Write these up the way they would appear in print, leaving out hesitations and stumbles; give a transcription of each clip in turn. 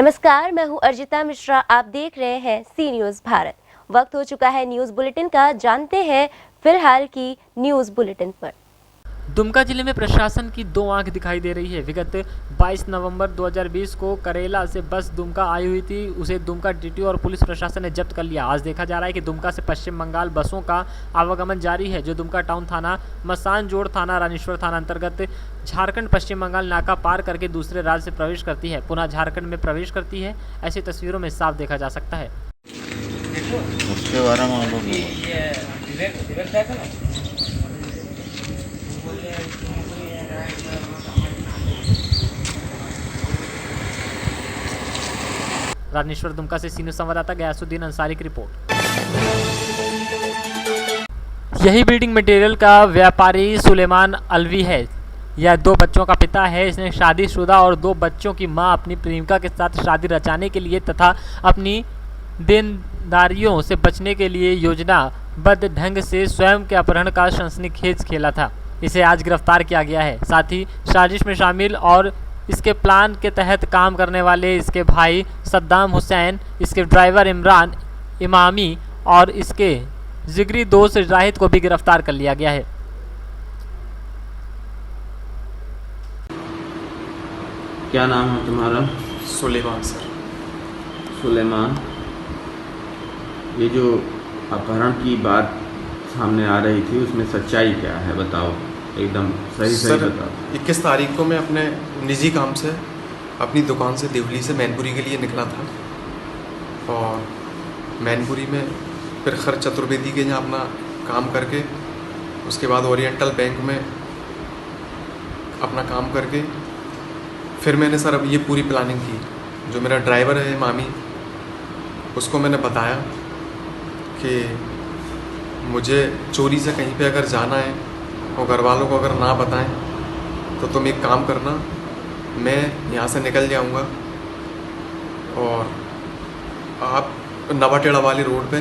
नमस्कार, मैं हूं अर्जिता मिश्रा। आप देख रहे हैं सी न्यूज़ भारत। वक्त हो चुका है न्यूज़ बुलेटिन का। जानते हैं फिलहाल की न्यूज़ बुलेटिन पर। दुमका जिले में प्रशासन की दो आंख दिखाई दे रही है। विगत 22 नवंबर 2020 को करेला से बस दुमका आई हुई थी, उसे दुमका डीटीओ और पुलिस प्रशासन ने जब्त कर लिया। आज देखा जा रहा है कि दुमका से पश्चिम बंगाल बसों का आवागमन जारी है, जो दुमका टाउन थाना, मसानजोड़ थाना, रानीश्वर थाना अंतर्गत झारखंड पश्चिम बंगाल नाका पार करके दूसरे राज्य से प्रवेश करती है, पुनः झारखंड में प्रवेश करती है। ऐसी तस्वीरों में साफ देखा जा सकता है। उसके बारे में हम लोग रानीश्वर दुमका से सीनियर संवाददाता गयासुद्दीन अंसारी की रिपोर्ट। यही बिल्डिंग मटेरियल का व्यापारी सुलेमान अलवी है। यह 2 बच्चों का पिता है। इसने शादीशुदा और 2 बच्चों की मां अपनी प्रेमिका के साथ शादी रचाने के लिए तथा अपनी देनदारियों से बचने के लिए योजनाबद्ध ढंग से स्वयं के अपहरण का सनसनीखेज खेला था। इसे आज गिरफ्तार किया गया है। साथ ही साजिश में शामिल और इसके प्लान के तहत काम करने वाले इसके भाई सद्दाम हुसैन, इसके ड्राइवर इमरान इमामी और इसके जिगरी दोस्त जाहिद को भी गिरफ्तार कर लिया गया है। क्या नाम है तुम्हारा? सुलेमान सर। सुलेमान, ये जो अपहरण की बात सामने आ रही थी उसमें सच्चाई क्या है, बताओ, एकदम सही बताओ। 21 तारीख को मैं अपने निजी काम से अपनी दुकान से देवली से मैनपुरी के लिए निकला था और मैनपुरी में फिर खर्च चतुर्वेदी के यहाँ अपना काम करके उसके बाद ओरिएंटल बैंक में अपना काम करके फिर मैंने सर अब ये पूरी प्लानिंग की। जो मेरा ड्राइवर है मामी, उसको मैंने बताया कि मुझे चोरी से कहीं पे अगर जाना है और घर वालों को अगर ना बताएं तो तुम एक काम करना, मैं यहाँ से निकल जाऊँगा और आप नवाटेड़ा वाली रोड पे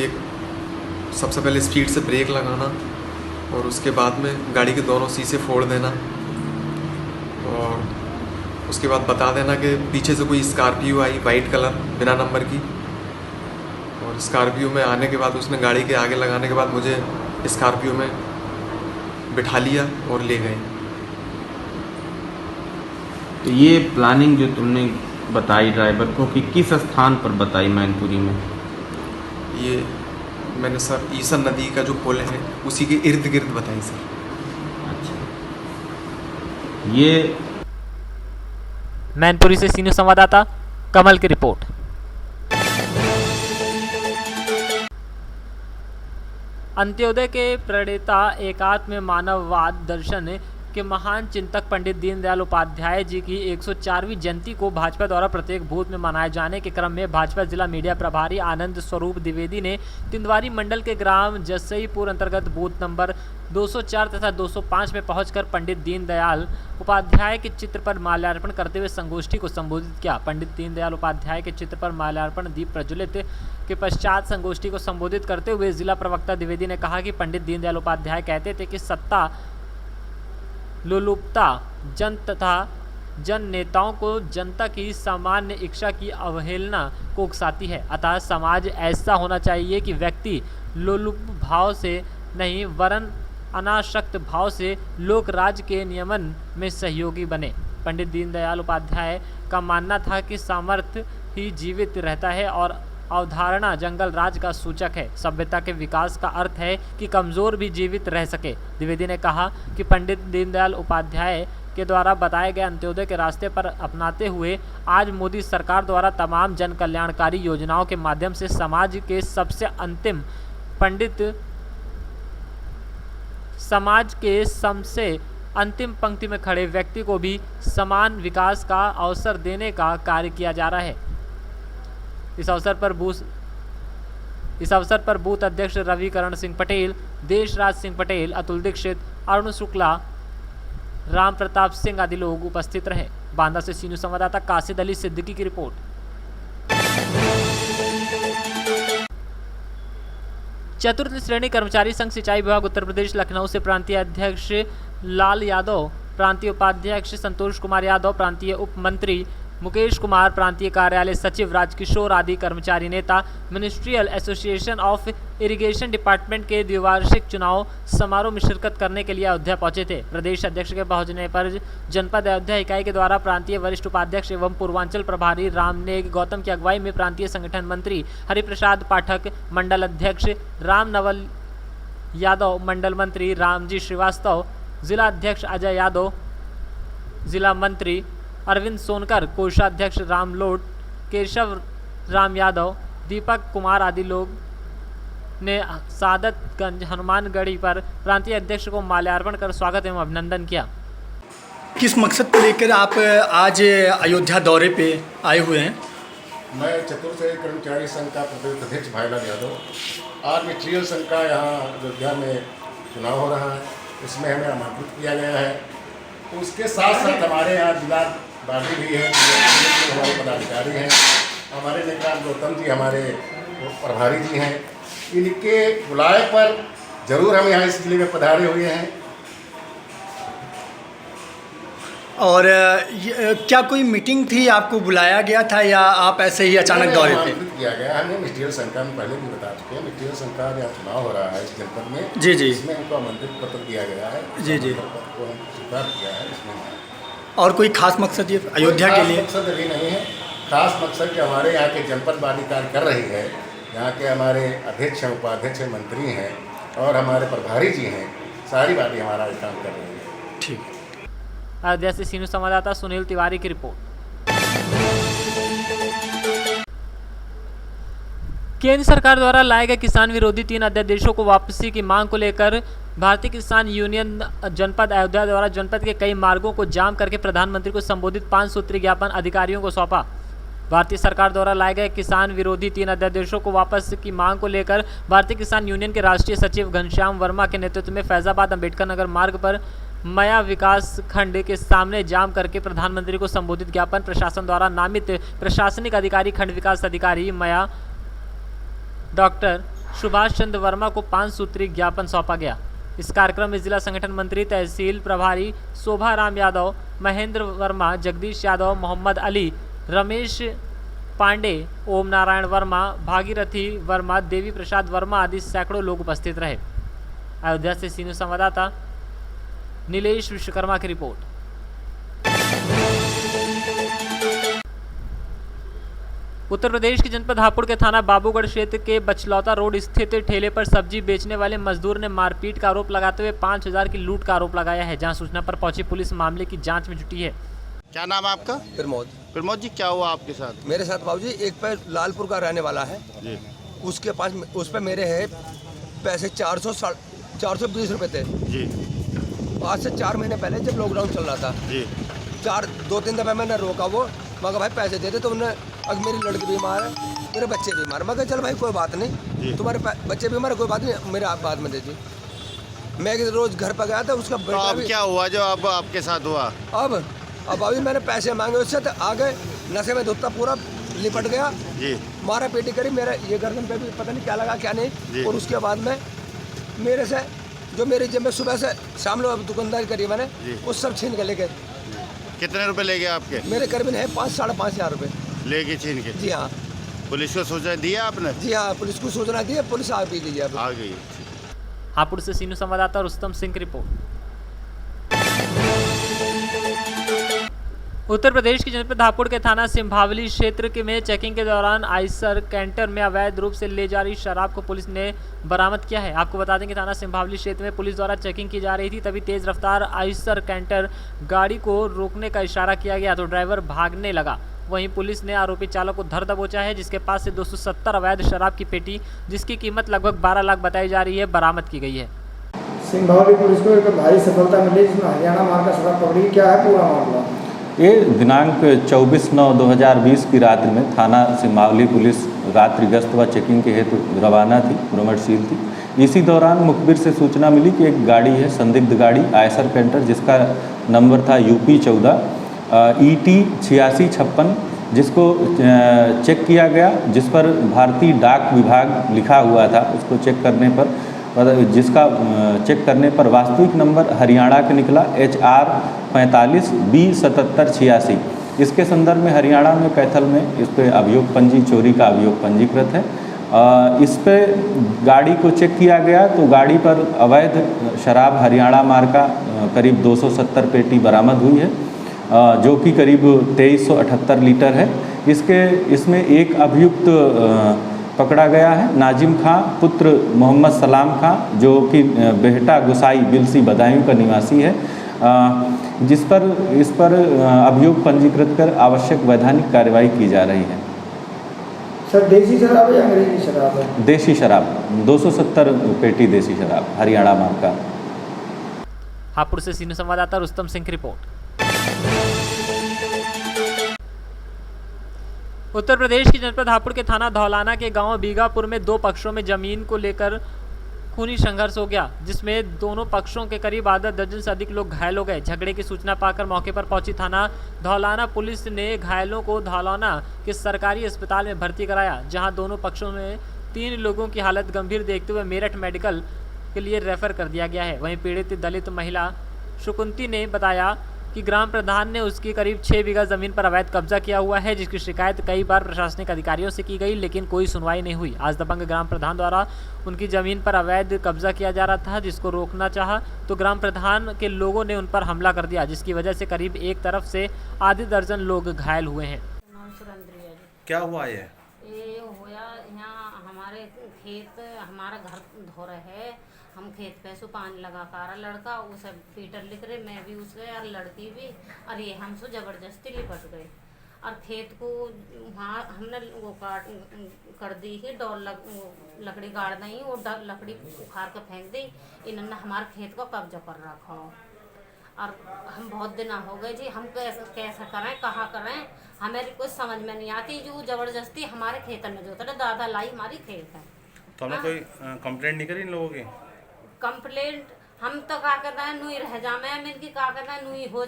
एक सबसे पहले स्पीड से ब्रेक लगाना और उसके बाद में गाड़ी के दोनों शीशे फोड़ देना और उसके बाद बता देना कि पीछे से कोई स्कॉर्पियो आई वाइट कलर बिना नंबर की, और स्कॉर्पियो में आने के बाद उसने गाड़ी के आगे लगाने के बाद मुझे स्कॉर्पियो में बिठा लिया और ले गए। तो ये प्लानिंग जो तुमने बताई ड्राइवर को, कि किस स्थान पर बताई मैनपुरी में? ये मैंने सर ईसन नदी का जो पुल है उसी के इर्द गिर्द बताई सर। अच्छा, ये मैनपुरी से सीनियर संवाददाता कमल की रिपोर्ट। अंत्योदय के प्रणेता, एकात्म मानववाद दर्शन के महान चिंतक पंडित दीनदयाल उपाध्याय जी की 104वीं जयंती को भाजपा द्वारा प्रत्येक बूथ में मनाए जाने के क्रम में भाजपा जिला मीडिया प्रभारी आनंद स्वरूप द्विवेदी ने तिंदवारी मंडल के ग्राम जसईपुर अंतर्गत बूथ नंबर 204 तथा 205 में पहुंचकर पंडित दीनदयाल उपाध्याय के चित्र पर माल्यार्पण करते हुए संगोष्ठी को संबोधित किया। पंडित दीनदयाल उपाध्याय के चित्र पर माल्यार्पण दीप प्रज्वलित के पश्चात संगोष्ठी को संबोधित करते हुए जिला प्रवक्ता द्विवेदी ने कहा कि पंडित दीनदयाल उपाध्याय कहते थे कि सत्ता लोलुपता जन तथा जन नेताओं को जनता की सामान्य इच्छा की अवहेलना को उकसाती है। अतः समाज ऐसा होना चाहिए कि व्यक्ति लोलुप भाव से नहीं वरन अनासक्त भाव से लोक राज के नियमन में सहयोगी बने। पंडित दीनदयाल उपाध्याय का मानना था कि सामर्थ्य ही जीवित रहता है और अवधारणा जंगल राज का सूचक है। सभ्यता के विकास का अर्थ है कि कमज़ोर भी जीवित रह सके। द्विवेदी ने कहा कि पंडित दीनदयाल उपाध्याय के द्वारा बताए गए अंत्योदय के रास्ते पर अपनाते हुए आज मोदी सरकार द्वारा तमाम जन कल्याणकारी योजनाओं के माध्यम से समाज के सबसे अंतिम पंक्ति में खड़े व्यक्ति को भी समान विकास का अवसर देने का कार्य किया जा रहा है। इस अवसर पर बूथ अध्यक्ष रविकरण सिंह पटेल, देशराज सिंह पटेल, अतुल दीक्षित, अरुण शुक्ला, राम प्रताप सिंह आदि लोग उपस्थित रहे। बांदा से सीनियर संवाददाता कासिद अली सिद्दीकी की रिपोर्ट। चतुर्थ श्रेणी कर्मचारी संघ सिंचाई विभाग उत्तर प्रदेश लखनऊ से प्रांतीय अध्यक्ष लाल यादव, प्रांतीय उपाध्यक्ष संतोष कुमार यादव, प्रांतीय उप मंत्री मुकेश कुमार प्रांतीय कार्यालय सचिव, राजकिशोर आदि कर्मचारी नेता ministerial association of irrigation department के द्विवार्षिक चुनाव समारोह में शिरकत करने के लिए अयोध्या पहुंचे थे। प्रदेश अध्यक्ष के पहुंचने पर जनपद अयोध्या इकाई के द्वारा प्रांतीय वरिष्ठ उपाध्यक्ष एवं पूर्वांचल प्रभारी रामनेग गौतम की अगुवाई में प्रांतीय संगठन मंत्री हरिप्रसाद पाठक, मंडल अध्यक्ष रामनवल यादव, मंडल मंत्री रामजी श्रीवास्तव, जिला अध्यक्ष अजय यादव, जिला मंत्री अरविंद सोनकर, कोषाध्यक्ष रामलोट, केशव राम यादव, दीपक कुमार आदि लोग ने सादतगंज हनुमानगढ़ी पर प्रांतीय अध्यक्ष को माल्यार्पण कर स्वागत एवं अभिनंदन किया। किस मकसद को लेकर आप आज अयोध्या दौरे पे आए हुए हैं? मैं चतुर्थ कर्मचारी संघ का प्रदेश अध्यक्ष भाईलाल यादव। आज मटेरियल संघ का यहाँ अयोध्या में चुनाव हो रहा है, उसमें हमें आमंत्रित किया गया है। उसके साथ साथ हमारे यहाँ जिला बागी भी है, हमारे पदाधिकारी हैं, हमारे नेता गौतम जी हमारे प्रभारी जी हैं। इनके बुलाए पर जरूर हम यहाँ इस जिले में पधारे हुए हैं। और क्या कोई मीटिंग थी, आपको बुलाया गया था या आप ऐसे ही अचानक दौरे पे? आमंत्रित किया गया। हमें मटेरियल संघ का पहले भी बता चुके हैं, मटेरियल संघ का यहाँ चुनाव हो रहा है इस जनपद में। जी जी। इसमें हमको आमंत्रित पत्र दिया गया है। जी जी। को हम स्वीकार किया है इसमें। और कोई खास मकसद ये अयोध्या के लिए? मकसद अभी नहीं है। खास मकसद जो हमारे यहाँ के जनपद वाली कार्य कर रही है, यहाँ के हमारे अध्यक्ष हैं, उपाध्यक्ष हैं, मंत्री हैं और हमारे प्रभारी जी हैं, सारी बातें हमारा काम कर रही है। ठीक। अयोध्या से सीनियर संवाददाता सुनील तिवारी की रिपोर्ट। केंद्र सरकार द्वारा लाए गए किसान विरोधी 3 अध्यादेशों को वापसी की मांग को लेकर भारतीय किसान यूनियन जनपद अयोध्या द्वारा जनपद के कई मार्गों को जाम करके प्रधानमंत्री को संबोधित 5 सूत्रीय ज्ञापन अधिकारियों को सौंपा। भारतीय सरकार द्वारा लाए गए किसान विरोधी 3 अध्यादेशों को वापस की मांग को लेकर भारतीय किसान यूनियन के राष्ट्रीय सचिव घनश्याम वर्मा के नेतृत्व में फैजाबाद अंबेडकर नगर मार्ग पर मया विकास खंड के सामने जाम करके प्रधानमंत्री को संबोधित ज्ञापन प्रशासन द्वारा नामित प्रशासनिक अधिकारी खंड विकास अधिकारी मया डॉक्टर सुभाष चंद्र वर्मा को 5 सूत्रीय ज्ञापन सौंपा गया। इस कार्यक्रम में जिला संगठन मंत्री, तहसील प्रभारी शोभा राम यादव, महेंद्र वर्मा, जगदीश यादव, मोहम्मद अली, रमेश पांडे, ओम नारायण वर्मा, भागीरथी वर्मा, देवी प्रसाद वर्मा आदि सैकड़ों लोग उपस्थित रहे। अयोध्या से सीनियर संवाददाता नीलेश विश्वकर्मा की रिपोर्ट। उत्तर प्रदेश के जनपद हापुड़ के थाना बाबूगढ़ क्षेत्र के बचलौता रोड स्थित ठेले पर सब्जी बेचने वाले मजदूर ने मारपीट का आरोप लगाते हुए 5,000 की लूट का आरोप लगाया है। जहां सूचना पर पहुंची पुलिस मामले की जांच में जुटी है। क्या नाम है आपका? प्रमोद जी, क्या हुआ आपके साथ? मेरे साथ बाबूजी एक पे लालपुर का रहने वाला है जी। उसके पास उस पे मेरे है पैसे 420 रुपये थे जी। आज से 4 महीने पहले जब लॉकडाउन चल रहा था जी। 2-3 दफे मैंने रोका, वो मगर भाई पैसे दे दे। तो उन्हें अब मेरी लड़की बीमार है, मेरे बच्चे बीमार, मगर चल भाई कोई बात नहीं, तुम्हारे बच्चे बीमार है कोई बात नहीं, मेरे आप बाद में दे दी। मैं रोज घर पर गया था, उसका तो अब क्या हुआ जो अब आपके साथ हुआ? अब अभी मैंने पैसे मांगे उससे, तो आगे नशे में धुत्ता पूरा लिपट गया जी। मारा पीटी करी, मेरे ये गर्दन पे भी पता नहीं क्या लगा क्या नहीं। और उसके बाद में मेरे से जो मेरी जब मैं सुबह से शाम लोग दुकानदारी करी मैंने, वो सब छीन के लेके। कितने रुपए ले गए आपके? मेरे करीबन है 5-5.5 हज़ार रुपये लेके छीन के। जी हाँ। पुलिस को सूचना दिया आपने? जी हाँ, पुलिस को सूचना दी है, पुलिस आ भी गई है, आ गई। हापुड़ से सीनियर संवाददाता रुस्तम सिंह की रिपोर्ट। उत्तर प्रदेश के जनपद हापुड़ के थाना सिंभावली क्षेत्र के में चेकिंग के दौरान आइसर कैंटर में अवैध रूप से ले जा रही शराब को पुलिस ने बरामद किया है। आपको बता दें कि थाना सिंभावली क्षेत्र में पुलिस द्वारा चेकिंग की जा रही थी, तभी तेज रफ्तार आइसर कैंटर गाड़ी को रोकने का इशारा किया गया तो ड्राइवर भागने लगा। वहीं पुलिस ने आरोपी चालक को धर दबोचा है, जिसके पास से 270 अवैध शराब की पेटी, जिसकी कीमत लगभग 12 लाख बताई जा रही है, बरामद की गई है। सिंभावली पुलिस को एक भारी सफलता मिली, जिसमें हरियाणा मार्ग का शराब पकड़ी। क्या है पूरा मामला? ये दिनांक 24/9/2020 की रात्रि में थाना सिंभावली पुलिस रात्रि गश्त व चेकिंग के हेतु रवाना थी, प्रमोटशील थी। इसी दौरान मुखबिर से सूचना मिली कि एक गाड़ी है, संदिग्ध गाड़ी आयसर कैंटर, जिसका नंबर था UP 14 ET 8656, जिसको चेक किया गया, जिस पर भारतीय डाक विभाग लिखा हुआ था। उसको चेक करने पर वास्तविक नंबर हरियाणा का निकला HR 45 B 77 86। इसके संदर्भ में हरियाणा में कैथल में इस पर अभियोग पंजी चोरी का अभियोग पंजीकृत है। इस पे गाड़ी को चेक किया गया तो गाड़ी पर अवैध शराब हरियाणा मार्का करीब 270 पेटी बरामद हुई है, जो कि करीब 2378 लीटर है। इसमें एक अभियुक्त पकड़ा गया है, नाजिम खां पुत्र मोहम्मद सलाम खां, जो कि बेहटा गुसाई बिलसी बदायूं का निवासी है, इस पर अभियोग पंजीकृत कर आवश्यक वैधानिक कार्रवाई की जा रही है। सर देसी शराब है या अंग्रेजी शराब है? देसी शराब 270 पेटी देसी शराब हरियाणा मार्का। हापुड़ से सीनियर संवाददाता रुस्तम सिंह की रिपोर्ट। उत्तर प्रदेश की जनपद हापुड़ के थाना धौलाना के गांव बीगापुर में दो पक्षों में जमीन को लेकर खूनी संघर्ष हो गया, जिसमें दोनों पक्षों के करीब आधा दर्जन से अधिक लोग घायल हो गए। झगड़े की सूचना पाकर मौके पर पहुंची थाना धौलाना पुलिस ने घायलों को धौलाना के सरकारी अस्पताल में भर्ती कराया, जहां दोनों पक्षों में 3 लोगों की हालत गंभीर देखते हुए मेरठ मेडिकल के लिए रेफर कर दिया गया है। वहीं पीड़ित दलित महिला शुकुंती ने बताया कि ग्राम प्रधान ने उसकी करीब 6 बीघा ज़मीन पर अवैध कब्जा किया हुआ है, जिसकी शिकायत कई बार प्रशासनिक अधिकारियों से की गई, लेकिन कोई सुनवाई नहीं हुई। आज दबंग ग्राम प्रधान द्वारा उनकी ज़मीन पर अवैध कब्जा किया जा रहा था, जिसको रोकना चाहा तो ग्राम प्रधान के लोगों ने उन पर हमला कर दिया, जिसकी वजह से करीब एक तरफ से आधे दर्जन लोग घायल हुए हैं। क्या हुआ ये होया यहाँ हमारे खेत हमारा घर धो रहे है, हम खेत पे सु पानी लगा कर लड़का उसे पीटर लिख रहे, मैं भी उसके और लड़की भी, और ये हमसे जबरदस्ती लिपट गए और खेत को वहाँ हमने वो काट कर दी ही डोर लकड़ी गाड़ दी, वो लकड़ी उखाड़ कर फेंक दी। इन्होंने हमारे खेत को कब्जा कर रखा हो और हम बहुत दिन हो गए जी, हम कैसे करें, कहाँ करें, हमें कुछ समझ में नहीं आती। जो जबरदस्ती हमारे खेत में जो था दादा लाई हमारी खेत है। तो हमने कोई कंप्लेंट नहीं करी इन लोगों की? कंप्लेंट हम तो का कहते हैं नुई रह जावे, इनकी का कहते हैं नुई हो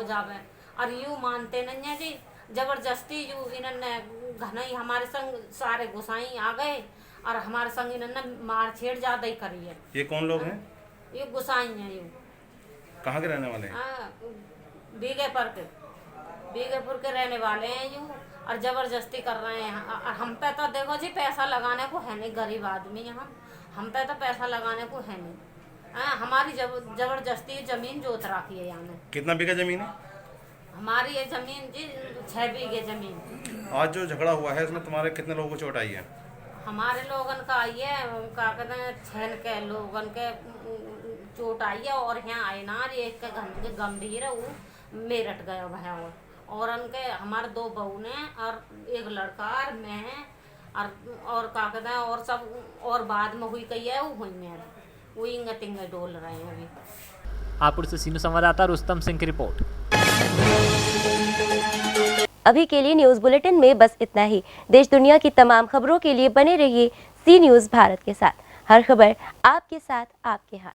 जावे और यूँ मानते नहीं है जी। जबरदस्ती जो इन्होंने घनई हमारे संग सारे गुसाई आ गए और हमारे संग इन्होंने मार छेड़ ज्यादा ही करी है। ये कौन लोग हैं? ये गुसाई हैं। ये कहाँ के रहने वाले हैं? बीगेपुर के रहने वाले हैं यूँ, और जबरदस्ती कर रहे हैं। और हम पे तो देखो जी पैसा लगाने को है नहीं, गरीब आदमी हैं हम पे तो पैसा लगाने को है नहीं। हमारी जबरदस्ती जमीन जोत रखी है यहाँ। कितना बीघा जमीन है हमारी? ये जमीन जी 6 बीघे जमीन। आज जो झगड़ा हुआ है इसमें तुम्हारे कितने लोगों को चोट आई है? हमारे लोगन का आई है, क्या कहते हैं 6 के लोगन के चोट आई है, और यहाँ आए ना एक के गंभीर है, वो मेरठ गया भया हुआ, और उनके हमारे 2 बहू ने और एक लड़का और मैं और क्या कहते हैं और सब, और बाद में हुई कही है वो हुई मेरे वो इंगे तिंगे डोल रहे हैं अभी। हापुड़ से सीनियर संवाददाता रुस्तम सिंह की रिपोर्ट। अभी के लिए न्यूज़ बुलेटिन में बस इतना ही। देश दुनिया की तमाम खबरों के लिए बने रहिए सी न्यूज़ भारत के साथ। हर खबर आपके साथ, आपके हाथ।